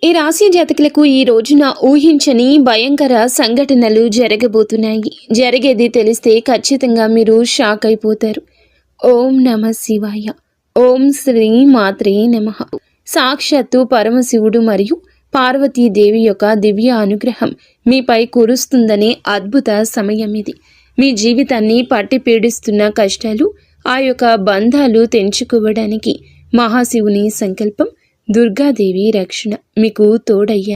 ఈ రాశి జాతకులకు ఈ రోజున ఊహించని భయంకర సంఘటనలు జరగబోతున్నాయి. జరిగేది తెలిస్తే ఖచ్చితంగా మీరు షాక్ అయిపోతారు. ఓం నమ శివాయ. ఓం శ్రీ మాత్రే నమః. సాక్షాత్తు పరమశివుడు మరియు పార్వతీదేవి యొక్క దివ్య అనుగ్రహం మీపై కురుస్తుందనే అద్భుత సమయం ఇది. మీ జీవితాన్ని పట్టి పీడిస్తున్న కష్టాలు, ఆ యొక్క బంధాలు తెంచుకోవడానికి మహాశివుని సంకల్పం, దుర్గాదేవి రక్షణ మీకు తోడయ్యా.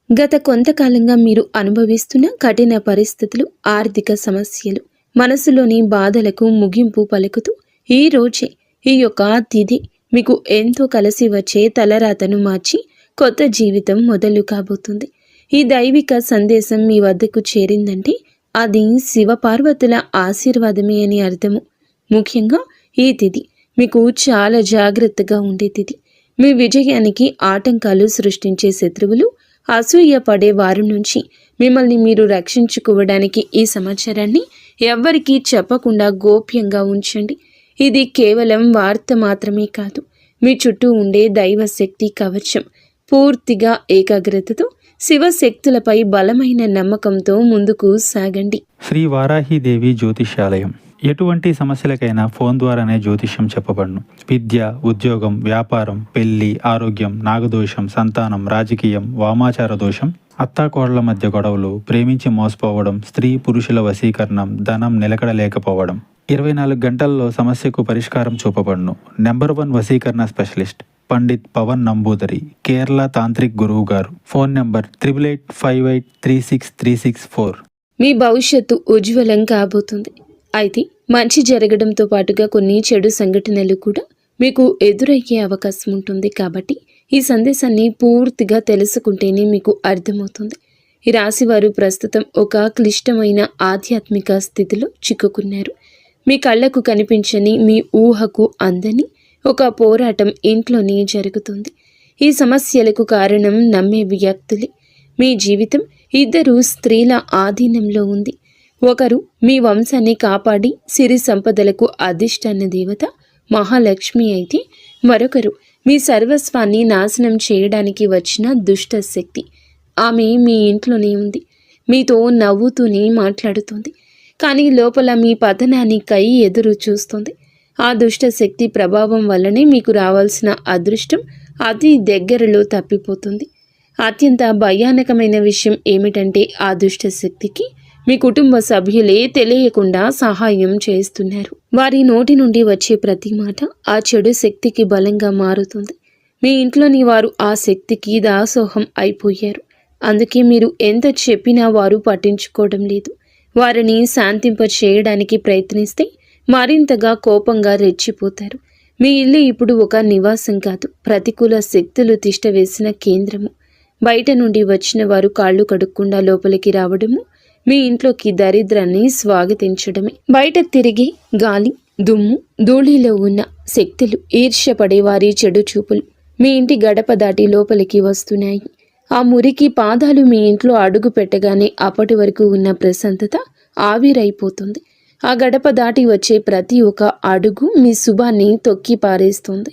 గత కొంతకాలంగా మీరు అనుభవిస్తున్న కఠిన పరిస్థితులు, ఆర్థిక సమస్యలు, మనసులోని బాధలకు ముగింపు పలుకుతూ ఈ రోజే ఈ యొక్క తిథి మీకు ఎంతో కలిసి వచ్చే తలరాతను మార్చి కొత్త జీవితం మొదలు కాబోతుంది. ఈ దైవిక సందేశం మీ వద్దకు చేరిందంటే అది శివపార్వతుల ఆశీర్వాదమే అని అర్థము. ముఖ్యంగా ఈ తిథి మీకు చాలా జాగ్రత్తగా ఉండే తిథి. మీ విజయానికి ఆటంకాలు సృష్టించే శత్రువులు, అసూయ పడే వారి నుంచి మిమ్మల్ని మీరు రక్షించుకోవడానికి ఈ సమాచారాన్ని ఎవ్వరికీ చెప్పకుండా గోప్యంగా ఉంచండి. ఇది కేవలం వార్త మాత్రమే కాదు, మీ చుట్టూ ఉండే దైవశక్తి కవచం. పూర్తిగా ఏకాగ్రతతో శివశక్తులపై బలమైన నమ్మకంతో ముందుకు సాగండి. శ్రీ వారాహిదేవి జ్యోతిష్యాలయం. ఎటువంటి సమస్యలకైనా ఫోన్ ద్వారానే జ్యోతిష్యం చెప్పబడును. విద్య, ఉద్యోగం, వ్యాపారం, పెళ్లి, ఆరోగ్యం, నాగదోషం, సంతానం, రాజకీయం, వామాచార దోషం, అత్తాకోడళ్ల మధ్య గొడవలు, ప్రేమించి మోసపోవడం, స్త్రీ పురుషుల వశీకరణం, ధనం నిలకడ లేకపోవడం, 24 గంటల్లో సమస్యకు పరిష్కారం చూపబడును. నెంబర్ 1 వశీకరణ స్పెషలిస్ట్ పండిత్ పవన్ నంబూదరి, కేరళ తాంత్రిక్ గురువు గారు. Phone number 8858363634. మీ భవిష్యత్తు ఉజ్వలం కాబోతుంది. అయితే మంచి జరగడంతో పాటుగా కొన్ని చెడు సంఘటనలు కూడా మీకు ఎదురయ్యే అవకాశం ఉంటుంది. కాబట్టి ఈ సందేశాన్ని పూర్తిగా తెలుసుకుంటేనే మీకు అర్థమవుతుంది. ఈ రాశివారు ప్రస్తుతం ఒక క్లిష్టమైన ఆధ్యాత్మిక స్థితిలో చిక్కుకున్నారు. మీ కళ్ళకు కనిపించని, మీ ఊహకు అందని ఒక పోరాటం ఇంట్లోనే జరుగుతుంది. ఈ సమస్యలకు కారణం నమ్మే వ్యక్తులే. మీ జీవితం 2 స్త్రీల ఆధీనంలో ఉంది. ఒకరు మీ వంశాన్ని కాపాడి సిరి సంపదలకు అధిష్టాన దేవత మహాలక్ష్మి అయితే, మరొకరు మీ సర్వస్వాన్ని నాశనం చేయడానికి వచ్చిన దుష్ట శక్తి. ఆమె మీ ఇంట్లోనే ఉంది, మీతో నవ్వుతూనే మాట్లాడుతుంది, కానీ లోపల మీ పతనానికై ఎదురు చూస్తుంది. ఆ దుష్ట శక్తి ప్రభావం వల్లనే మీకు రావాల్సిన అదృష్టం అతి దగ్గరలో తప్పిపోతుంది. అత్యంత భయానకమైన విషయం ఏమిటంటే ఆ దుష్ట శక్తికి మీ కుటుంబ సభ్యులే తెలియకుండా సహాయం చేస్తున్నారు. వారి నోటి నుండి వచ్చే ప్రతి మాట ఆ చెడు శక్తికి బలంగా మారుతుంది. మీ ఇంట్లోని వారు ఆ శక్తికి దాసోహం అయిపోయారు. అందుకే మీరు ఎంత చెప్పినా వారు పట్టించుకోవడం లేదు. వారిని శాంతింప చేయడానికి ప్రయత్నిస్తే మరింతగా కోపంగా రెచ్చిపోతారు. మీ ఇల్లు ఇప్పుడు ఒక నివాసం కాదు, ప్రతికూల శక్తులు తిష్టవేసిన కేంద్రము. బయట నుండి వచ్చిన వారు కాళ్ళు కడుక్కుండా లోపలికి రావడము మీ ఇంట్లోకి దరిద్రాన్ని స్వాగతించడమే. బయట తిరిగి గాలి, దుమ్ము, ధూళిలో ఉన్న శక్తులు, ఈర్ష్యపడే వారి చెడు చూపులు మీ ఇంటి గడప దాటి లోపలికి వస్తున్నాయి. ఆ మురికి పాదాలు మీ ఇంట్లో అడుగు పెట్టగానే అప్పటి వరకు ఉన్న ప్రశాంతత ఆవిరైపోతుంది. ఆ గడప దాటి వచ్చే ప్రతి ఒక్క అడుగు మీ శుభాన్ని తొక్కి పారేస్తుంది.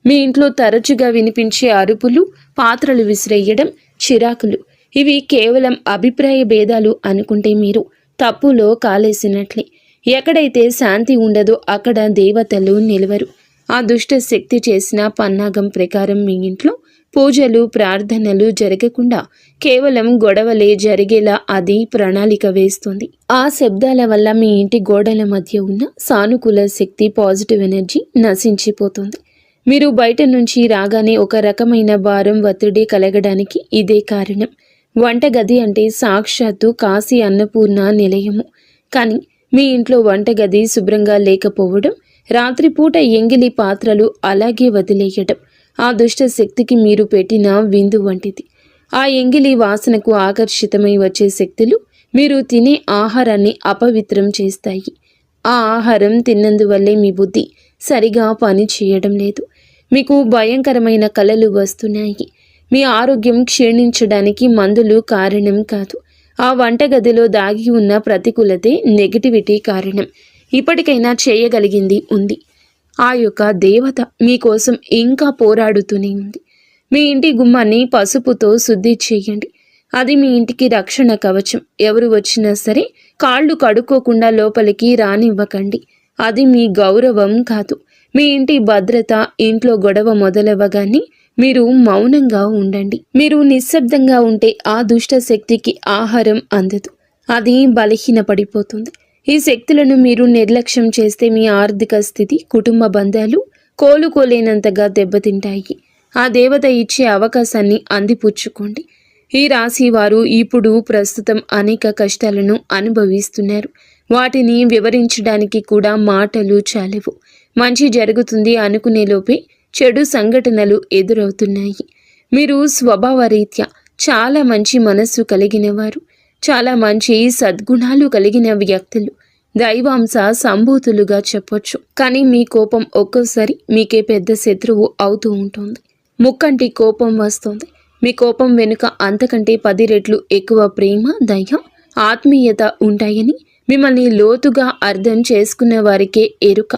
మీ ఇంట్లో తరచుగా వినిపించే అరుపులు, పాత్రలు విసిరేయడం, చిరాకులు, ఇవి కేవలం అభిప్రాయ భేదాలు అనుకుంటే మీరు తప్పులో కాలేసినట్లే. ఎక్కడైతే శాంతి ఉండదో అక్కడ దేవతలు నిలవరు. ఆ దుష్ట శక్తి చేసిన పన్నాగం ప్రకారం మీ ఇంట్లో పూజలు, ప్రార్థనలు జరగకుండా కేవలం గొడవలే జరిగేలా అది ప్రణాళిక వేస్తుంది. ఆ శబ్దాల వల్ల మీ ఇంటి గోడల మధ్య ఉన్న సానుకూల శక్తి, పాజిటివ్ ఎనర్జీ నశించిపోతుంది. మీరు బయట నుంచి రాగానే ఒక రకమైన భారం, ఒత్తిడి కలగడానికి ఇదే కారణం. వంటగది అంటే సాక్షాత్తు కాశీ అన్నపూర్ణ నిలయము. కానీ మీ ఇంట్లో వంటగది శుభ్రంగా లేకపోవడం, రాత్రిపూట ఎంగిలి పాత్రలు అలాగే వదిలేయడం ఆ దుష్ట శక్తికి మీరు పెట్టిన విందు వంటిది. ఆ ఎంగిలి వాసనకు ఆకర్షితమై వచ్చే శక్తులు మీరు తినే ఆహారాన్ని అపవిత్రం చేస్తాయి. ఆ ఆహారం తిన్నందువల్లే మీ బుద్ధి సరిగా పని చేయడం లేదు. మీకు భయంకరమైన కలలు వస్తున్నాయి. మీ ఆరోగ్యం క్షీణించడానికి మందులు కారణం కాదు. ఆ వంటగదిలో దాగి ఉన్న ప్రతికూలతే, నెగటివిటీ కారణం. ఇప్పటికైనా చేయగలిగింది ఉంది. ఆ యొక్క దేవత మీకోసం ఇంకా పోరాడుతూనే ఉంది. మీ ఇంటి గుమ్మాన్ని పసుపుతో శుద్ధి చేయండి. అది మీ ఇంటికి రక్షణ కవచం. ఎవరు వచ్చినా సరే కాళ్ళు కడుక్కోకుండా లోపలికి రానివ్వకండి. అది మీ గౌరవం కాదు. మీ ఇంటి భద్రత. ఇంట్లో గొడవ మొదలవ్వగానే మీరు మౌనంగా ఉండండి. మీరు నిశ్శబ్దంగా ఉంటే ఆ దుష్ట శక్తికి ఆహారం అందదు. అది బలహీనపడిపోతుంది. ఈ శక్తులను మీరు నిర్లక్ష్యం చేస్తే మీ ఆర్థిక స్థితి, కుటుంబ బంధాలు కోలుకోలేనంతగా దెబ్బతింటాయి. ఆ దేవత ఇచ్చే అవకాశాన్ని అందిపుచ్చుకోండి. ఈ రాశి వారు ఇప్పుడు ప్రస్తుతం అనేక కష్టాలను అనుభవిస్తున్నారు. వాటిని వివరించడానికి కూడా మాటలు చాలవు. మంచి జరుగుతుంది అనుకునే లోపే చెడు సంఘటనలు ఎదురవుతున్నాయి. మీరు స్వభావరీత్యా చాలా మంచి మనస్సు కలిగిన వారు, చాలా మంచి సద్గుణాలు కలిగిన వ్యక్తులు, దైవాంశ సంభూతులుగా చెప్పొచ్చు. కానీ మీ కోపం ఒక్కోసారి మీకే పెద్ద శత్రువు అవుతూ ఉంటుంది. ముక్కంటి కోపం వస్తుంది. మీ కోపం వెనుక అంతకంటే 10 రెట్లు ఎక్కువ ప్రేమ, దయ, ఆత్మీయత ఉంటాయని మిమ్మల్ని లోతుగా అర్థం చేసుకున్న వారికే ఎరుక.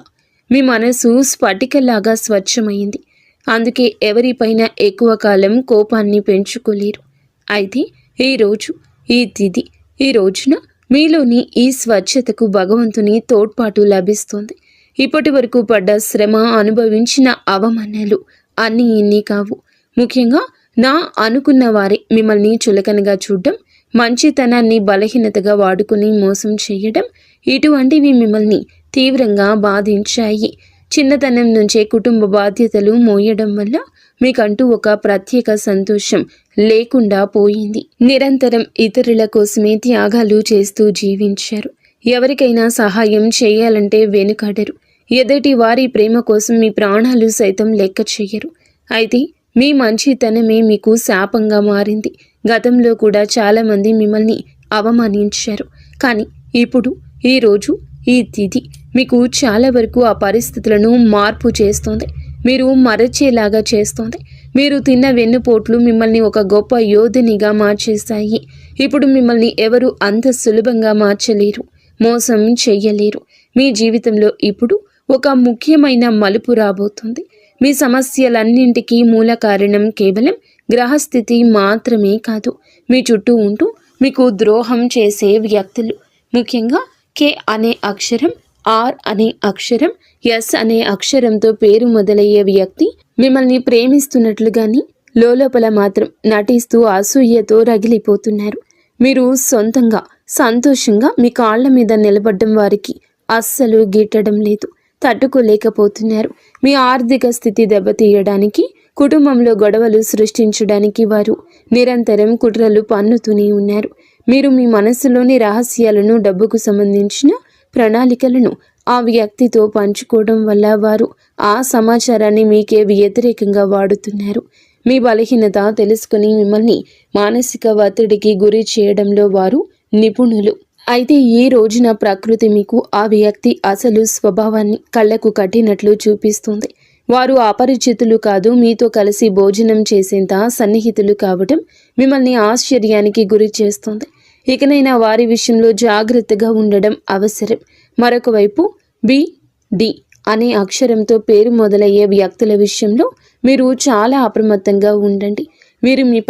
మీ మనసు స్ఫటికలాగా స్వచ్ఛమైంది. అందుకే ఎవరిపైన ఎక్కువ కాలం కోపాన్ని పెంచుకోలేరు. అయితే ఈరోజు, ఈ తిథి, ఈ రోజున మీలోని ఈ స్వచ్ఛతకు భగవంతుని తోడ్పాటు లభిస్తుంది. ఇప్పటి వరకు పడ్డ శ్రమ, అనుభవించిన అవమానాలు అన్నీ ఇన్ని కావు. ముఖ్యంగా నా అనుకున్న వారే మిమ్మల్ని చులకనగా చూడడం, మంచితనాన్ని బలహీనతగా వాడుకుని మోసం చేయడం, ఇటువంటివి మిమ్మల్ని తీవ్రంగా బాధించాయి. చిన్నతనం నుంచే కుటుంబ బాధ్యతలు మోయడం వల్ల మీకంటూ ఒక ప్రత్యేక సంతోషం లేకుండా పోయింది. నిరంతరం ఇతరుల కోసమే త్యాగాలు చేస్తూ జీవించారు. ఎవరికైనా సహాయం చేయాలంటే వెనుకాడరు. ఎదుటి వారి ప్రేమ కోసం మీ ప్రాణాలు సైతం లెక్క చేయరు. అయితే మీ మంచితనమే మీకు శాపంగా మారింది. గతంలో కూడా చాలామంది మిమ్మల్ని అవమానించారు. కానీ ఇప్పుడు, ఈరోజు, ఈ తిథి మీకు చాలా వరకు ఆ పరిస్థితులను మార్పు చేస్తోంది. మీరు మరచేలాగా చేస్తోంది. మీరు తిన్న వెన్నుపోట్లు మిమ్మల్ని ఒక గొప్ప యోధునిగా మార్చేస్తాయి. ఇప్పుడు మిమ్మల్ని ఎవరు అంత సులభంగా మార్చలేరు, మోసం చెయ్యలేరు. మీ జీవితంలో ఇప్పుడు ఒక ముఖ్యమైన మలుపు రాబోతుంది. మీ సమస్యలన్నింటికీ మూల కారణం కేవలం గ్రహస్థితి మాత్రమే కాదు, మీ చుట్టూ ఉంటూ మీకు ద్రోహం చేసే వ్యక్తులు. ముఖ్యంగా కే అనే అక్షరం, ఆర్ అనే అక్షరం, ఎస్ అనే అక్షరంతో పేరు మొదలయ్యే వ్యక్తి మిమ్మల్ని ప్రేమిస్తున్నట్లుగాని లోపల మాత్రం నటిస్తూ అసూయతో రగిలిపోతున్నారు. మీరు సొంతంగా సంతోషంగా మీ కాళ్ల మీద నిలబడ్డం వారికి అస్సలు గిట్టడం లేదు, తట్టుకోలేకపోతున్నారు. మీ ఆర్థిక స్థితి దెబ్బతీయడానికి, కుటుంబంలో గొడవలు సృష్టించడానికి వారు నిరంతరం కుట్రలు పన్నుతూనే ఉన్నారు. మీరు మీ మనసులోని రహస్యాలను, డబ్బుకు సంబంధించిన ప్రణాళికలను ఆ వ్యక్తితో పంచుకోవడం వల్ల వారు ఆ సమాచారాన్ని మీకే వ్యతిరేకంగా వాడుతున్నారు. మీ బలహీనత తెలుసుకుని మిమ్మల్ని మానసిక ఒత్తిడికి గురి చేయడంలో వారు నిపుణులు. అయితే ఈ రోజున ప్రకృతి మీకు ఆ వ్యక్తి అసలు స్వభావాన్ని కళ్ళకు కట్టినట్లు చూపిస్తుంది. వారు అపరిచితులు కాదు, మీతో కలిసి భోజనం చేసేంత సన్నిహితులు కావడం మిమ్మల్ని ఆశ్చర్యానికి గురి చేస్తుంది. ఇకనైనా వారి విషయంలో జాగ్రత్తగా ఉండడం అవసరం. మరొక వైపు బి, డి అనే అక్షరంతో పేరు మొదలయ్యే వ్యక్తుల విషయంలో మీరు చాలా అప్రమత్తంగా ఉండండి. వీరు మీ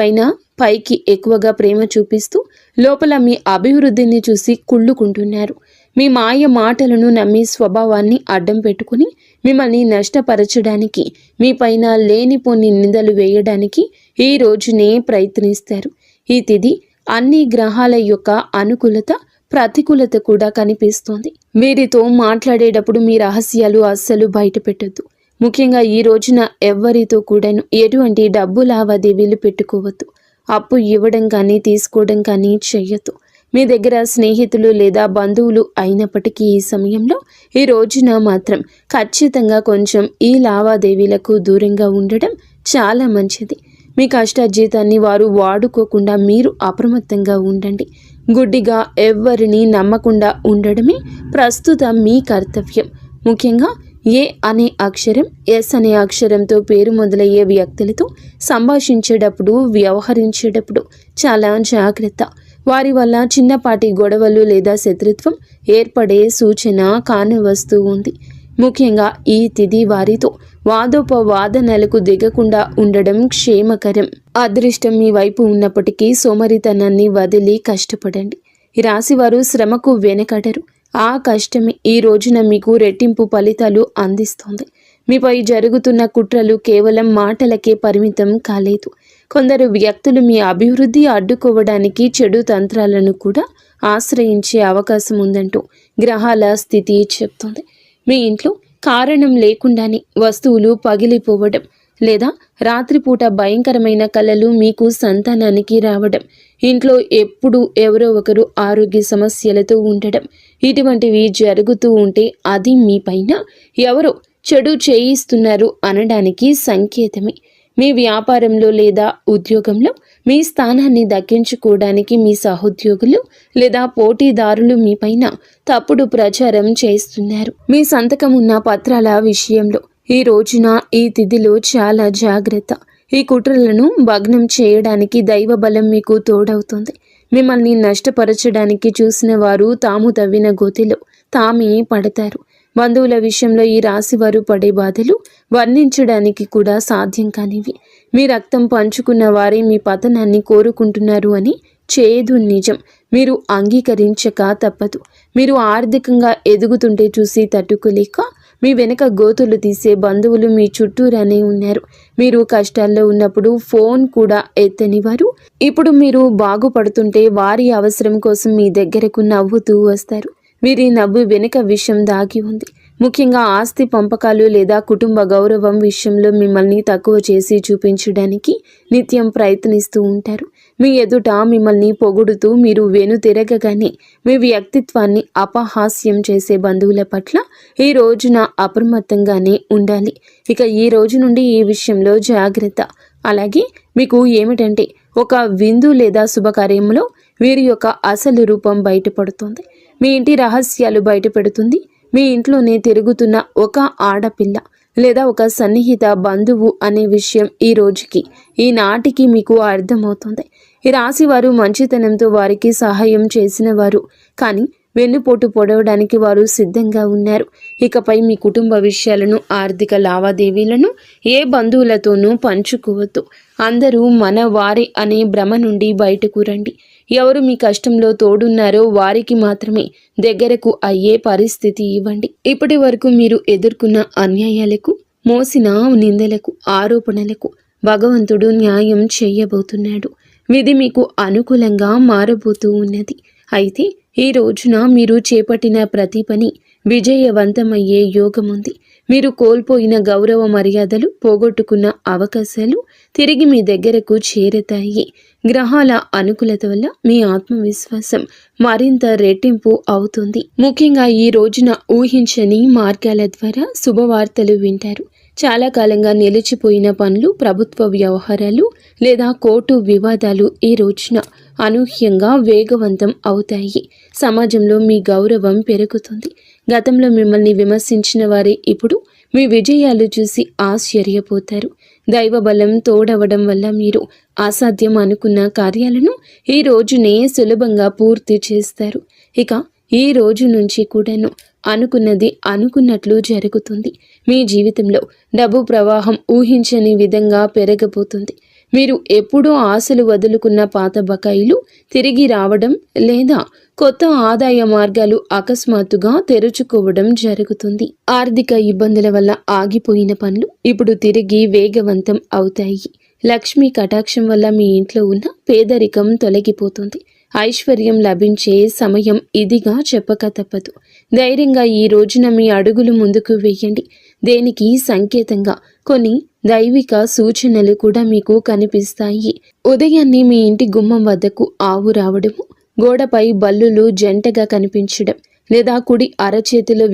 పైకి ఎక్కువగా ప్రేమ చూపిస్తూ లోపల మీ అభివృద్ధిని చూసి కుళ్ళుకుంటున్నారు. మీ మాయ మాటలను నమ్మి స్వభావాన్ని అడ్డం పెట్టుకుని మిమ్మల్ని నష్టపరచడానికి, మీ పైన లేనిపోని నిందలు వేయడానికి ఈ రోజునే ప్రయత్నిస్తారు. ఈ తిథి అన్ని గ్రహాల యొక్క అనుకూలత, ప్రతికూలత కూడా కనిపిస్తోంది. వీరితో మాట్లాడేటప్పుడు మీ రహస్యాలు అస్సలు బయట పెట్టొద్దు. ముఖ్యంగా ఈ రోజున ఎవ్వరితో కూడాను ఎటువంటి డబ్బు లావాదేవీలు పెట్టుకోవద్దు. అప్పు ఇవ్వడం కానీ తీసుకోవడం కానీ చెయ్యొద్దు. మీ దగ్గర స్నేహితులు లేదా బంధువులు అయినప్పటికీ ఈ సమయంలో, ఈ రోజున మాత్రం ఖచ్చితంగా కొంచెం ఈ లావాదేవీలకు దూరంగా ఉండడం చాలా మంచిది. మీ కష్టార్జితాన్ని వారు వాడుకోకుండా మీరు అప్రమత్తంగా ఉండండి. గుడ్డిగా ఎవ్వరిని నమ్మకుండా ఉండడమే ప్రస్తుతం మీ కర్తవ్యం. ముఖ్యంగా ఏ అనే అక్షరం, ఎస్ అనే అక్షరంతో పేరు మొదలయ్యే వ్యక్తులతో సంభాషించేటప్పుడు, వ్యవహరించేటప్పుడు చాలా జాగ్రత్త. వారి వల్ల చిన్నపాటి గొడవలు లేదా శత్రుత్వం ఏర్పడే సూచన కానవస్తూ ఉంది. ముఖ్యంగా ఈ తిథి వారితో వాదోపవాదనలకు దిగకుండా ఉండడం క్షేమకరం. అదృష్టం మీ వైపు ఉన్నప్పటికీ సోమరితనాన్ని వదిలి కష్టపడండి. ఈ రాశివారు శ్రమకు వెనకడరు. ఆ కష్టమే ఈ రోజున మీకు రెట్టింపు ఫలితాలు అందిస్తోంది. మీపై జరుగుతున్న కుట్రలు కేవలం మాటలకే పరిమితం కాలేదు. కొందరు వ్యక్తులు మీ అభివృద్ధి అడ్డుకోవడానికి చెడు తంత్రాలను కూడా ఆశ్రయించే అవకాశం ఉందంటూ గ్రహాల స్థితి చెప్తోంది. మీ ఇంట్లో కారణం లేకుండానే వస్తువులు పగిలిపోవడం లేదా రాత్రిపూట భయంకరమైన కలలు మీకు సంతానానికి రావడం, ఇంట్లో ఎప్పుడు ఎవరో ఒకరు ఆరోగ్య సమస్యలతో ఉండడం, ఇటువంటివి జరుగుతూ ఉంటే అది మీ పైన ఎవరో చెడు చేయిస్తున్నారు అనడానికి సంకేతమే. మీ వ్యాపారంలో లేదా ఉద్యోగంలో మీ స్థానాన్ని దక్కించుకోవడానికి మీ సహోద్యోగులు లేదా పోటీదారులు మీపైన తప్పుడు ప్రచారం చేస్తున్నారు. మీ సంతకం ఉన్న పత్రాల విషయంలో ఈ రోజున ఈ తిథిలో చాలా జాగ్రత్త. ఈ కుట్రలను భగ్నం చేయడానికి దైవ బలం మీకు తోడవుతుంది. మిమ్మల్ని నష్టపరచడానికి చూసిన వారు తాము తవ్విన గోతిలో తామే పడతారు. బంధువుల విషయంలో ఈ రాశివారు పడే బాధలు వర్ణించడానికి కూడా సాధ్యం కానివి. మీ రక్తం పంచుకున్న వారే మీ పతనాన్ని కోరుకుంటున్నారు అని చేదు నిజం. మీరు అంగీకరించక తప్పదు. మీరు ఆర్థికంగా ఎదుగుతుంటే చూసి తట్టుకోలేక మీ వెనక గోతులు తీసే బంధువులు మీ చుట్టూరానే ఉన్నారు. మీరు కష్టాల్లో ఉన్నప్పుడు ఫోన్ కూడా ఎత్తని వారు ఇప్పుడు మీరు బాగుపడుతుంటే వారి అవసరం కోసం మీ దగ్గరకు నవ్వుతూ వస్తారు. వీరి నవ్వు వెనుక విషయం దాగి ఉంది. ముఖ్యంగా ఆస్తి పంపకాలు లేదా కుటుంబ గౌరవం విషయంలో మిమ్మల్ని తక్కువ చేసి చూపించడానికి నిత్యం ప్రయత్నిస్తూ ఉంటారు. మీ ఎదుట మిమ్మల్ని పొగుడుతూ మీరు వెనుతిరగగానే మీ వ్యక్తిత్వాన్ని అపహాస్యం చేసే బంధువుల పట్ల ఈ రోజున అప్రమత్తంగానే ఉండాలి. ఇక ఈ రోజు నుండి ఈ విషయంలో జాగ్రత్త. అలాగే మీకు ఏమిటంటే ఒక విందు లేదా శుభకార్యంలో వీరి యొక్క అసలు రూపం బయటపడుతుంది. మీ ఇంటి రహస్యాలు బయటపెడుతుంది. మీ ఇంట్లోనే తిరుగుతున్న ఒక ఆడపిల్ల లేదా ఒక సన్నిహిత బంధువు అనే విషయం ఈ రోజుకి ఈనాటికి మీకు అర్థమవుతుంది. ఈ రాశి వారు మంచితనంతో వారికి సహాయం చేసిన వారు, కానీ వెన్నుపోటు పొడవడానికి వారు సిద్ధంగా ఉన్నారు. ఇకపై మీ కుటుంబ విషయాలను, ఆర్థిక లావాదేవీలను ఏ బంధువులతోనూ పంచుకోవద్దు. అందరూ మన వారే అనే భ్రమ నుండి బయటకు రండి. ఎవరు మీ కష్టంలో తోడున్నారో వారికి మాత్రమే దగ్గరకు అయ్యే పరిస్థితి ఇవ్వండి. ఇప్పటి వరకు మీరు ఎదుర్కొన్న అన్యాయాలకు, మోసిన నిందలకు, ఆరోపణలకు భగవంతుడు న్యాయం చేయబోతున్నాడు. విధి మీకు అనుకూలంగా మారబోతూ ఉన్నది. అయితే ఈ రోజున మీరు చేపట్టిన ప్రతి పని విజయవంతమయ్యే యోగం ఉంది. మీరు కోల్పోయిన గౌరవ మర్యాదలు, పోగొట్టుకున్న అవకాశాలు తిరిగి మీ దగ్గరకు చేరతాయి. గ్రహాల అనుకూలత వల్ల మీ ఆత్మవిశ్వాసం మరింత రెట్టింపు అవుతుంది. ముఖ్యంగా ఈ రోజున ఊహించని మార్గాల ద్వారా శుభవార్తలు వింటారు. చాలా కాలంగా నిలిచిపోయిన పనులు, ప్రభుత్వ వ్యవహారాలు లేదా కోర్టు వివాదాలు ఈ రోజున అనూహ్యంగా వేగవంతం అవుతాయి. సమాజంలో మీ గౌరవం పెరుగుతుంది. గతంలో మిమ్మల్ని విమర్శించిన వారే ఇప్పుడు మీ విజయాలు చూసి ఆశ్చర్యపోతారు. దైవ బలం తోడవడం వల్ల మీరు అసాధ్యం అనుకున్న కార్యాలను ఈ రోజునే సులభంగా పూర్తి చేస్తారు. ఇక ఈ రోజు నుంచి కూడాను అనుకున్నది అనుకున్నట్లు జరుగుతుంది. మీ జీవితంలో డబ్బు ప్రవాహం ఊహించని విధంగా పెరగబోతుంది. మీరు ఎప్పుడూ ఆశలు వదులుకున్న పాత బకాయిలు తిరిగి రావడం లేదా కొత్త ఆదాయ మార్గాలు అకస్మాత్తుగా తెరుచుకోవడం జరుగుతుంది. ఆర్థిక ఇబ్బందుల వల్ల ఆగిపోయిన పనులు ఇప్పుడు తిరిగి వేగవంతం అవుతాయి. లక్ష్మీ కటాక్షం వల్ల మీ ఇంట్లో ఉన్న పేదరికం తొలగిపోతుంది. ఐశ్వర్యం లభించే సమయం ఇదిగా చెప్పక తప్పదు. ధైర్యంగా ఈ రోజున మీ అడుగులు ముందుకు వేయండి. దేనికి సంకేతంగా కొన్ని దైవిక సూచనలు కూడా మీకు కనిపిస్తాయి. ఉదయాన్నే మీ ఇంటి గుమ్మం వద్దకు ఆవు రావడము, గోడపై బల్లులు జంటగా కనిపించడం లేదా కుడి అరచేతిలో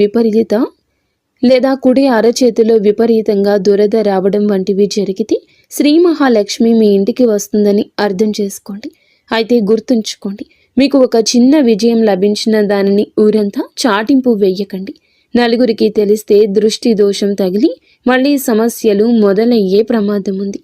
విపరీతంగా దురద రావడం వంటివి జరిగితే శ్రీ మహాలక్ష్మి మీ ఇంటికి వస్తుందని అర్థం చేసుకోండి. అయితే గుర్తుంచుకోండి, మీకు ఒక చిన్న విజయం లభించిన దానిని ఊరంతా చాటింపు వేయకండి. నలుగురికి తెలిస్తే దృష్టి దోషం తగిలి మళ్ళీ సమస్యలు మొదలయ్యే ప్రమాదం ఉంది.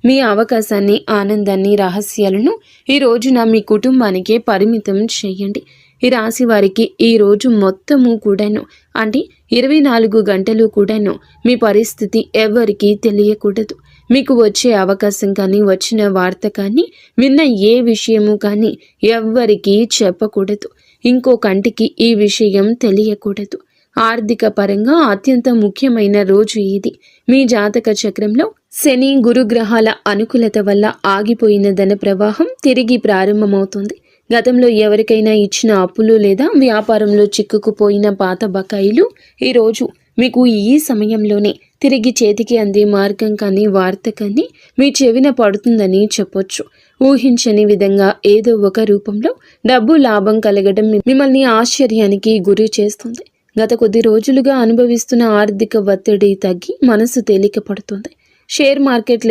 మీ అవకాశాన్ని, ఆనందాన్ని, రహస్యాలను ఈ రోజున మీ కుటుంబానికే పరిమితం చేయండి. ఈ రాశి వారికి ఈ రోజు మొత్తము కూడాను అంటే 24 గంటలు కూడాను మీ పరిస్థితి ఎవరికీ తెలియకూడదు. మీకు వచ్చే అవకాశం కానీ, వచ్చిన వార్త కానీ, విన్న ఏ విషయము కానీ ఎవ్వరికీ చెప్పకూడదు. ఇంకో కంటికి ఈ విషయం తెలియకూడదు. ఆర్థిక పరంగా అత్యంత ముఖ్యమైన రోజు ఇది. మీ జాతక చక్రంలో శని, గురుగ్రహాల అనుకూలత వల్ల ఆగిపోయిన ధన ప్రవాహం తిరిగి ప్రారంభమవుతుంది. గతంలో ఎవరికైనా ఇచ్చిన అప్పులు లేదా వ్యాపారంలో చిక్కుకుపోయిన పాత బకాయిలు ఈరోజు మీకు ఈ సమయంలోనే తిరిగి చేతికి అందే మార్గం కానీ, వార్త కానీ మీ చెవిన పడుతుందని చెప్పొచ్చు. ఊహించని విధంగా ఏదో ఒక రూపంలో డబ్బు లాభం కలగడం మిమ్మల్ని ఆశ్చర్యానికి గురి చేస్తుంది. గత కొద్ది రోజులుగా అనుభవిస్తున్న ఆర్థిక ఒత్తిడి తగ్గి మనసు తేలిక పడుతుంది. షేర్ మార్కెట్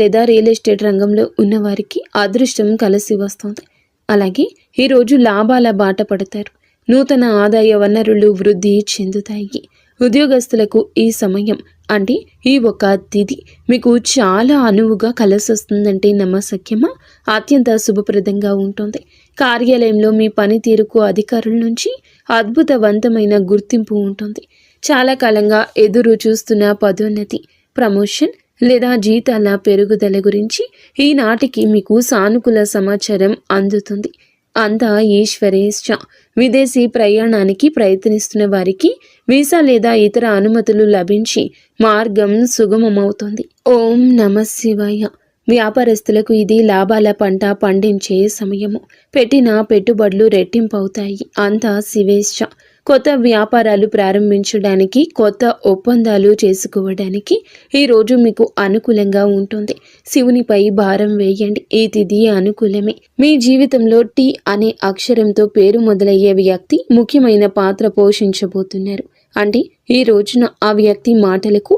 లేదా రియల్ ఎస్టేట్ రంగంలో ఉన్నవారికి అదృష్టం కలిసి వస్తుంది. అలాగే ఈరోజు లాభాల బాట పడతారు. నూతన ఆదాయ వనరులు వృద్ధి చెందుతాయి. ఉద్యోగస్తులకు ఈ సమయం అంటే ఈ ఒక తిథి మీకు చాలా అనువుగా కలిసొస్తుందంటే నమ్మశక్యమా? అత్యంత శుభప్రదంగా ఉంటుంది. కార్యాలయంలో మీ పనితీరుకు అధికారుల నుంచి అద్భుతవంతమైన గుర్తింపు ఉంటుంది. చాలా కాలంగా ఎదురు చూస్తున్న పదోన్నతి, ప్రమోషన్ లేదా జీతాల పెరుగుదల గురించి ఈనాటికి మీకు సానుకూల సమాచారం అందుతుంది. అంతా ఈశ్వరేచ్ఛ. విదేశీ ప్రయాణానికి ప్రయత్నిస్తున్న వారికి వీసా లేదా ఇతర అనుమతులు లభించి మార్గం సుగమమవుతుంది. ఓం నమః శివాయ. వ్యాపారస్తులకు ఇది లాభాల పంట పండించే సమయము. పెట్టిన పెట్టుబడులు రెట్టింపవుతాయి. అంతా శివేచ్ఛ. కొత్త వ్యాపారాలు ప్రారంభించడానికి, కొత్త ఒప్పందాలు చేసుకోవడానికి ఈరోజు మీకు అనుకూలంగా ఉంటుంది. శివునిపై భారం వేయండి. ఈ తిథి అనుకూలమే. మీ జీవితంలో టీ అనే అక్షరంతో పేరు మొదలయ్యే వ్యక్తి ముఖ్యమైన పాత్ర పోషించబోతున్నారు. అంటే ఈ రోజున ఆ వ్యక్తి మాటలకు,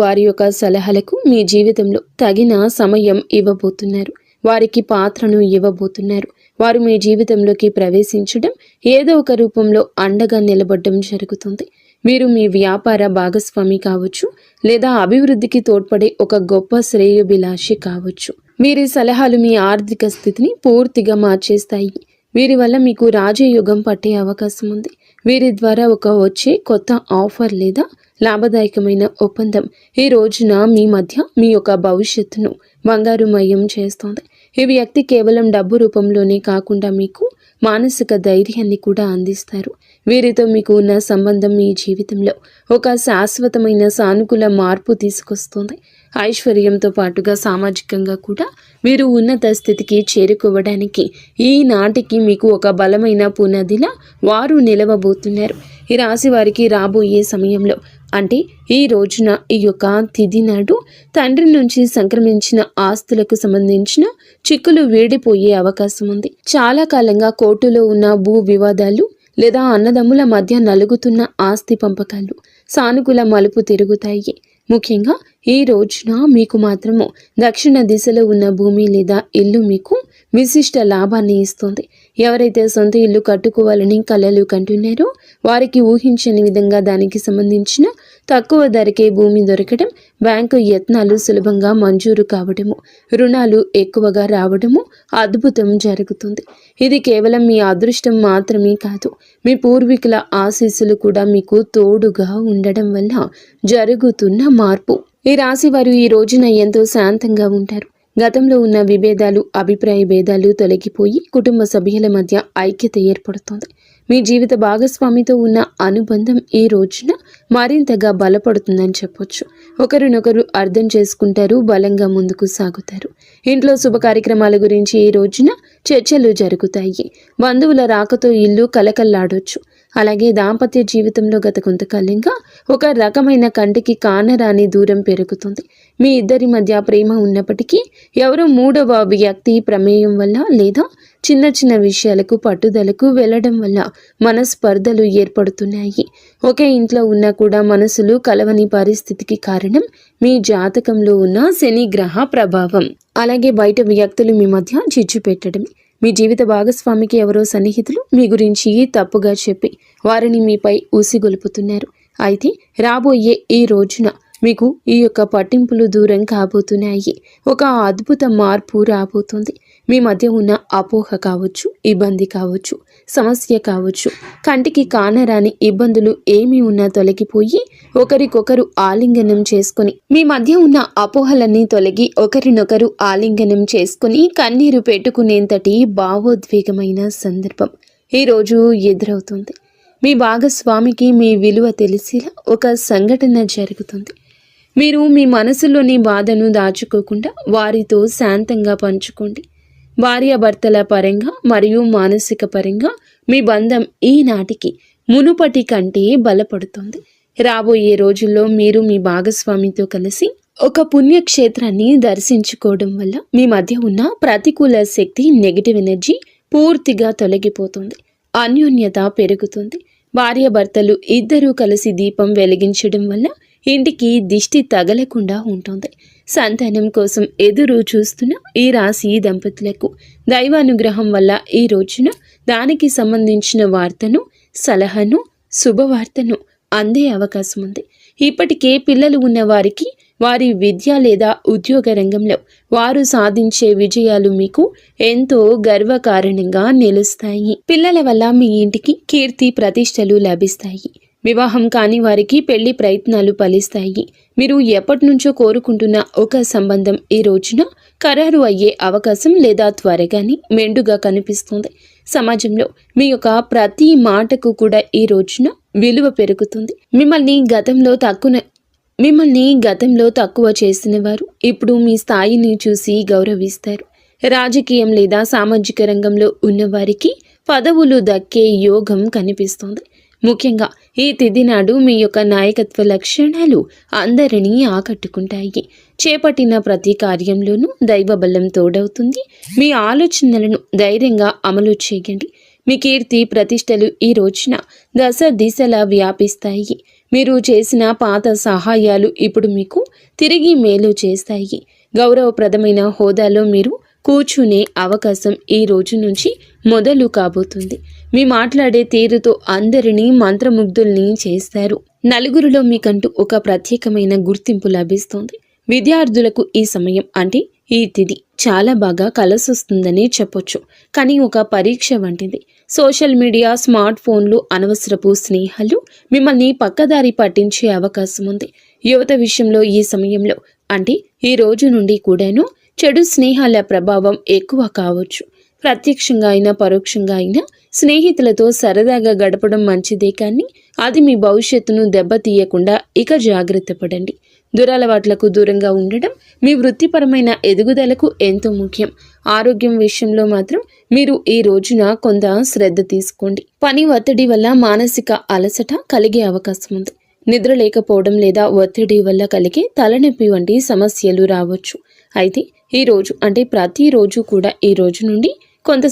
వారి యొక్క సలహాలకు మీ జీవితంలో తగిన సమయం ఇవ్వబోతున్నారు. వారికి పాత్రను ఇవ్వబోతున్నారు. వారు మీ జీవితంలోకి ప్రవేశించడం, ఏదో ఒక రూపంలో అండగా నిలబడడం జరుగుతుంది. మీరు మీ వ్యాపార భాగస్వామి కావచ్చు, లేదా అభివృద్ధికి తోడ్పడే ఒక గొప్ప శ్రేయోభిలాషి కావచ్చు. వీరి సలహాలు మీ ఆర్థిక స్థితిని పూర్తిగా మార్చేస్తాయి. వీరి వల్ల మీకు రాజయోగం పట్టే అవకాశం ఉంది. వీరి ద్వారా వచ్చే కొత్త ఆఫర్ లేదా లాభదాయకమైన ఒప్పందం ఈ రోజున మీ మధ్య మీ యొక్క భవిష్యత్తును బంగారుమయం చేస్తోంది. ఈ వ్యక్తి కేవలం డబ్బు రూపంలోనే కాకుండా మీకు మానసిక ధైర్యాన్ని కూడా అందిస్తారు. వీరితో మీకు ఉన్న సంబంధం మీ జీవితంలో ఒక శాశ్వతమైన సానుకూల మార్పు తీసుకొస్తుంది. ఐశ్వర్యంతో పాటుగా సామాజికంగా కూడా మీరు ఉన్నత స్థితికి చేరుకోవడానికి ఈనాటికి మీకు ఒక బలమైన పునాదిలా వారు నిలవబోతున్నారు. ఈ రాశి వారికి రాబోయే సమయంలో అంటే ఈ రోజున ఈ యొక్క తిథి నాడు తండ్రి నుంచి సంక్రమించిన ఆస్తులకు సంబంధించిన చిక్కులు వీడిపోయే అవకాశం ఉంది. చాలా కాలంగా కోర్టులో ఉన్న భూ వివాదాలు లేదా అన్నదమ్ముల మధ్య నలుగుతున్న ఆస్తి పంపకాలు సానుకూల మలుపు తిరుగుతాయి. ముఖ్యంగా ఈ రోజున మీకు మాత్రము దక్షిణ దిశలో ఉన్న భూమి లేదా ఇల్లు మీకు విశిష్ట లాభాన్ని ఇస్తుంది. ఎవరైతే సొంత ఇల్లు కట్టుకోవాలని కలలు కంటున్నారో వారికి ఊహించని విధంగా దానికి సంబంధించిన తక్కువ ధరకే భూమి దొరకడం, బ్యాంకు యత్నాలు సులభంగా మంజూరు కావడము, రుణాలు ఎక్కువగా రావడము అద్భుతం జరుగుతుంది. ఇది కేవలం మీ అదృష్టం మాత్రమే కాదు, మీ పూర్వీకుల ఆశీస్సులు కూడా మీకు తోడుగా ఉండడం వల్ల జరుగుతున్న మార్పు. ఈ రాశి వారు ఈ రోజున ఎంతో శాంతంగా ఉంటారు. గతంలో ఉన్న విభేదాలు, అభిప్రాయ భేదాలు తొలగిపోయి కుటుంబ సభ్యుల మధ్య ఐక్యత ఏర్పడుతుంది. మీ జీవిత భాగస్వామితో ఉన్న అనుబంధం ఈ రోజున మరింతగా బలపడుతుందని చెప్పొచ్చు. ఒకరినొకరు అర్థం చేసుకుంటారు, బలంగా ముందుకు సాగుతారు. ఇంట్లో శుభ కార్యక్రమాల గురించి ఈ రోజున చర్చలు జరుగుతాయి. బంధువుల రాకతో ఇల్లు కలకల్లాడొచ్చు. అలాగే దాంపత్య జీవితంలో గత కొంతకాలంగా ఒక రకమైన కంటికి కానరాని దూరం పెరుగుతుంది. మీ ఇద్దరి మధ్య ప్రేమ ఉన్నప్పటికీ ఎవరో మూడవ వ్యక్తి ప్రమేయం వల్ల లేదా చిన్న చిన్న విషయాలకు పట్టుదలకు వెళ్లడం వల్ల మనస్పర్ధలు ఏర్పడుతున్నాయి. ఒకే ఇంట్లో ఉన్నా కూడా మనసులు కలవని పరిస్థితికి కారణం మీ జాతకంలో ఉన్న శని గ్రహ ప్రభావం. అలాగే బయట వ్యక్తులు మీ మధ్య చిచ్చు పెట్టడమే. మీ జీవిత భాగస్వామికి ఎవరో సన్నిహితులు మీ గురించి తప్పుగా చెప్పి వారిని మీపై ఊసిగొలుపుతున్నారు. అయితే రాబోయే ఈ రోజున మీకు ఈ యొక్క పట్టింపులు దూరం కాబోతున్నాయి. ఒక అద్భుత మార్పు రాబోతుంది. మీ మధ్య ఉన్న అపోహ కావచ్చు, ఇబ్బంది కావచ్చు, సమస్య కావచ్చు, కంటికి కానరాని ఇబ్బందులు ఏమీ ఉన్నా తొలగిపోయి ఒకరికొకరు ఆలింగనం చేసుకొని మీ మధ్య ఉన్న అపోహలన్నీ తొలగి ఒకరినొకరు ఆలింగనం చేసుకుని కన్నీరు పెట్టుకునేంతటి భావోద్వేగమైన సందర్భం ఈరోజు ఎదురవుతుంది. మీ భాగస్వామికి మీ విలువ తెలిసేలా ఒక సంఘటన జరుగుతుంది. మీరు మీ మనసులోని బాధను దాచుకోకుండా వారితో శాంతంగా పంచుకోండి. భార్యాభర్తల పరంగా మరియు మానసిక పరంగా మీ బంధం ఈనాటికి మునుపటి కంటే బలపడుతుంది. రాబోయే రోజుల్లో మీరు మీ భాగస్వామితో కలిసి ఒక పుణ్యక్షేత్రాన్ని దర్శించుకోవడం వల్ల మీ మధ్య ఉన్న ప్రతికూల శక్తి, నెగిటివ్ ఎనర్జీ పూర్తిగా తొలగిపోతుంది. అన్యోన్యత పెరుగుతుంది. భార్యాభర్తలు ఇద్దరూ కలిసి దీపం వెలిగించడం వల్ల ఇంటికి దిష్టి తగలకుండా ఉంటుంది. సంతానం కోసం ఎదురు చూస్తున్న ఈ రాశి దంపతులకు దైవానుగ్రహం వల్ల ఈ రోజున దానికి సంబంధించిన వార్తను, సలహాను, శుభవార్తను అందే అవకాశం ఉంది. ఇప్పటికే పిల్లలు ఉన్న వారికి వారి విద్య లేదా ఉద్యోగ రంగంలో వారు సాధించే విజయాలు మీకు ఎంతో గర్వకారణంగా నిలుస్తాయి. పిల్లల వల్ల మీ ఇంటికి కీర్తి ప్రతిష్టలు లభిస్తాయి. వివాహం కాని వారికి పెళ్లి ప్రయత్నాలు ఫలిస్తాయి. మీరు ఎప్పటి నుంచో కోరుకుంటున్న ఒక సంబంధం ఈ రోజున ఖరారు అయ్యే అవకాశం లేదా త్వరగానే మెండుగా కనిపిస్తుంది. సమాజంలో మీ యొక్క ప్రతి మాటకు కూడా ఈ రోజున విలువ పెరుగుతుంది. మిమ్మల్ని గతంలో తక్కువ చేసిన వారు ఇప్పుడు మీ స్థాయిని చూసి గౌరవిస్తారు. రాజకీయం లేదా సామాజిక రంగంలో ఉన్నవారికి పదవులు దక్కే యోగం కనిపిస్తుంది. ముఖ్యంగా ఈ తిథి నాడు మీ యొక్క నాయకత్వ లక్షణాలు అందరినీ ఆకట్టుకుంటాయి. చేపట్టిన ప్రతి కార్యంలోనూ దైవబలం తోడవుతుంది. మీ ఆలోచనలను ధైర్యంగా అమలు చేయండి. మీ కీర్తి ప్రతిష్టలు ఈ రోజున దశ దిశలా వ్యాపిస్తాయి. మీరు చేసిన పాత సహాయాలు ఇప్పుడు మీకు తిరిగి మేలు చేస్తాయి. గౌరవప్రదమైన హోదాలో మీరు కూర్చునే అవకాశం ఈ రోజు నుంచి మొదలు కాబోతుంది. మీ మాట్లాడే తీరుతో అందరినీ మంత్రముగ్ధుల్ని చేస్తారు. నలుగురిలో మీకంటూ ఒక ప్రత్యేకమైన గుర్తింపు లభిస్తుంది. విద్యార్థులకు ఈ సమయం అంటే ఈ తిథి చాలా బాగా కలిసొస్తుందని చెప్పొచ్చు. కానీ ఒక పరీక్ష వంటిది. సోషల్ మీడియా, స్మార్ట్ ఫోన్లు, అనవసరపు స్నేహాలు మిమ్మల్ని పక్కదారి పట్టించే అవకాశం ఉంది. యువత విషయంలో ఈ సమయంలో అంటే ఈ రోజు నుండి కూడాను చెడు స్నేహాల ప్రభావం ఎక్కువ కావచ్చు. ప్రత్యక్షంగా అయినా పరోక్షంగా అయినా స్నేహితులతో సరదాగా గడపడం మంచిదే, కానీ అది మీ భవిష్యత్తును దెబ్బతీయకుండా ఇక జాగ్రత్త పడండి. దురలవాట్లకు దూరంగా ఉండడం మీ వృత్తిపరమైన ఎదుగుదలకు ఎంతో ముఖ్యం. ఆరోగ్యం విషయంలో మాత్రం మీరు ఈ రోజున కొంత శ్రద్ధ తీసుకోండి. పని ఒత్తిడి వల్ల మానసిక అలసట కలిగే అవకాశం ఉంది. నిద్ర లేకపోవడం లేదా ఒత్తిడి వల్ల కలిగే తలనొప్పి వంటి సమస్యలు రావచ్చు. అయితే ఈ రోజు అంటే ప్రతిరోజు కూడా ఈ రోజు నుండి కొంత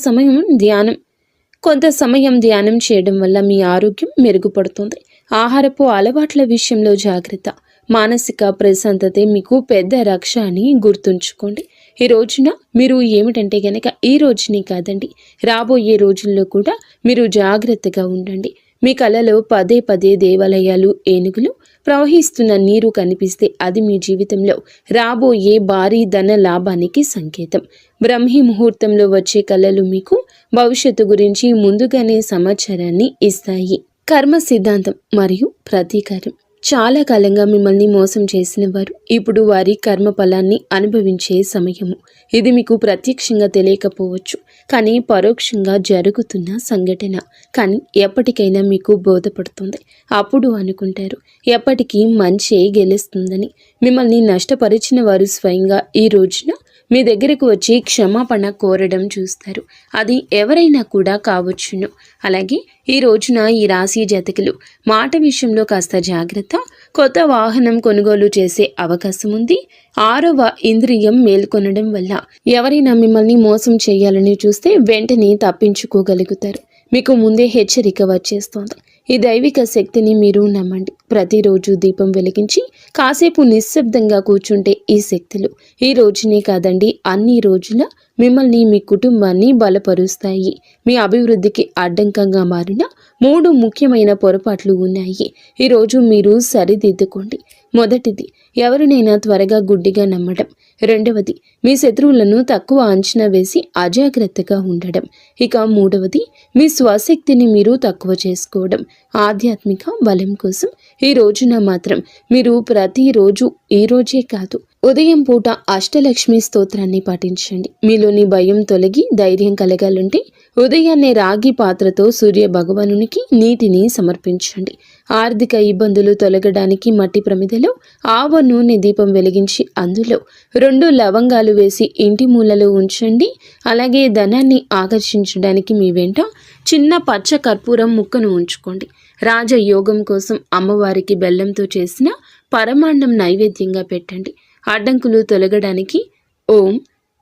సమయం ధ్యానం చేయడం వల్ల మీ ఆరోగ్యం మెరుగుపడుతుంది. ఆహారపు అలవాట్ల విషయంలో జాగ్రత్త. మానసిక ప్రశాంతతే మీకు పెద్ద రక్ష అని గుర్తుంచుకోండి. ఈ రోజున మీరు ఏమిటంటే గనక ఈ రోజుని కాదండి, రాబోయే రోజుల్లో కూడా మీరు జాగ్రత్తగా ఉండండి. మీ కలలో పదే పదే దేవాలయాలు, ఏనుగులు, ప్రవహిస్తున్న నీరు కనిపిస్తే అది మీ జీవితంలో రాబోయే భారీ ధన లాభానికి సంకేతం. బ్రహ్మీ ముహూర్తంలో వచ్చే కళలు మీకు భవిష్యత్తు గురించి ముందుగానే సమాచారాన్ని ఇస్తాయి. కర్మ సిద్ధాంతం మరియు ప్రతీకారం. చాలా కాలంగా మిమ్మల్ని మోసం చేసిన వారు ఇప్పుడు వారి కర్మ ఫలాన్ని అనుభవించే సమయము. ఇది మీకు ప్రత్యక్షంగా తెలియకపోవచ్చు, కానీ పరోక్షంగా జరుగుతున్న సంఘటన. కానీ ఎప్పటికైనా మీకు బోధపడుతుంది. అప్పుడు అనుకుంటారు ఎప్పటికీ మంచే గెలుస్తుందని. మిమ్మల్ని నష్టపరిచిన వారు స్వయంగా ఈ రోజున మీ దగ్గరకు వచ్చి క్షమాపణ కోరడం చూస్తారు. అది ఎవరైనా కూడా కావచ్చును. అలాగే ఈ రోజున ఈ రాశి జాతకులు మాట విషయంలో కాస్త జాగ్రత్త. కొత్త వాహనం కొనుగోలు చేసే అవకాశం ఉంది. 6వ ఇంద్రియం మేల్కొనడం వల్ల ఎవరైనా మిమ్మల్ని మోసం చేయాలని చూస్తే వెంటనే తప్పించుకోగలుగుతారు. మీకు ముందే హెచ్చరిక వచ్చేస్తోంది. ఈ దైవిక శక్తిని మీరు నమ్మండి. ప్రతిరోజు దీపం వెలిగించి కాసేపు నిశ్శబ్దంగా కూర్చుంటే ఈ శక్తులు ఈ రోజునే కాదండి, అన్ని రోజుల మిమ్మల్ని, మీ కుటుంబాన్ని బలపరుస్తాయి. మీ అభివృద్ధికి అడ్డంకంగా మారిన 3 ముఖ్యమైన పొరపాట్లు ఉన్నాయి. ఈరోజు మీరు సరిదిద్దుకోండి. మొదటిది, ఎవరినైనా త్వరగా గుడ్డిగా నమ్మడం. రెండవది, మీ శత్రువులను తక్కువ అంచనా వేసి అజాగ్రత్తగా ఉండడం. ఇక మూడవది, మీ స్వశక్తిని మీరు తక్కువ చేసుకోవడం. ఆధ్యాత్మిక బలం కోసం ఈ రోజున మాత్రం మీరు ప్రతిరోజు, ఈ రోజే కాదు, ఉదయం పూట అష్టలక్ష్మి స్తోత్రాన్ని పాటించండి. మీలోని భయం తొలగి ధైర్యం కలగాలంటే ఉదయాన్నే రాగి పాత్రతో సూర్య భగవానునికి నీటిని సమర్పించండి. ఆర్థిక ఇబ్బందులు తొలగడానికి మట్టి ప్రమిదలో ఆవ నూనె దీపం వెలిగించి అందులో 2 లవంగాలు వేసి ఇంటి మూలలో ఉంచండి. అలాగే ధనాన్ని ఆకర్షించడానికి మీ వెంట చిన్న పచ్చ కర్పూరం ముక్కను ఉంచుకోండి. రాజయోగం కోసం అమ్మవారికి బెల్లంతో చేసిన పరమాన్నం నైవేద్యంగా పెట్టండి. అడ్డంకులు తొలగడానికి ఓం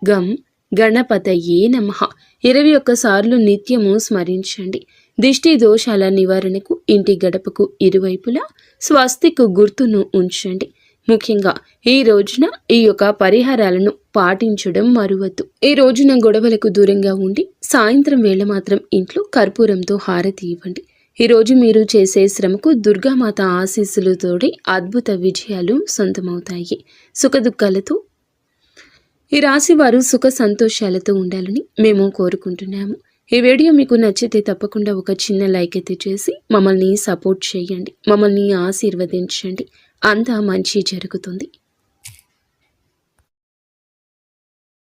గం గణపతయే నమః 21 సార్లు నిత్యము స్మరించండి. దిష్టి దోషాల నివారణకు ఇంటి గడపకు ఇరువైపులా స్వస్తిక్ గుర్తును ఉంచండి. ముఖ్యంగా ఈ రోజున ఈ యొక్క పరిహారాలను పాటించడం మరువద్దు. ఈ రోజున గొడవలకు దూరంగా ఉండి సాయంత్రం వేళ మాత్రం ఇంట్లో కర్పూరంతో హారతి ఇవ్వండి. ఈ రోజు మీరు చేసే శ్రమకు దుర్గామాత ఆశీస్సులతోటి అద్భుత విజయాలు సొంతమవుతాయి. సుఖదుఖాలతో ఈ రాశి వారు సుఖ సంతోషాలతో ఉండాలని మేము కోరుకుంటున్నాము. ఈ వీడియో మీకు నచ్చితే తప్పకుండా ఒక చిన్న లైక్ అయితే చేసి మమ్మల్ని సపోర్ట్ చేయండి. మమ్మల్ని ఆశీర్వదించండి. అంతా మంచి జరుగుతుంది.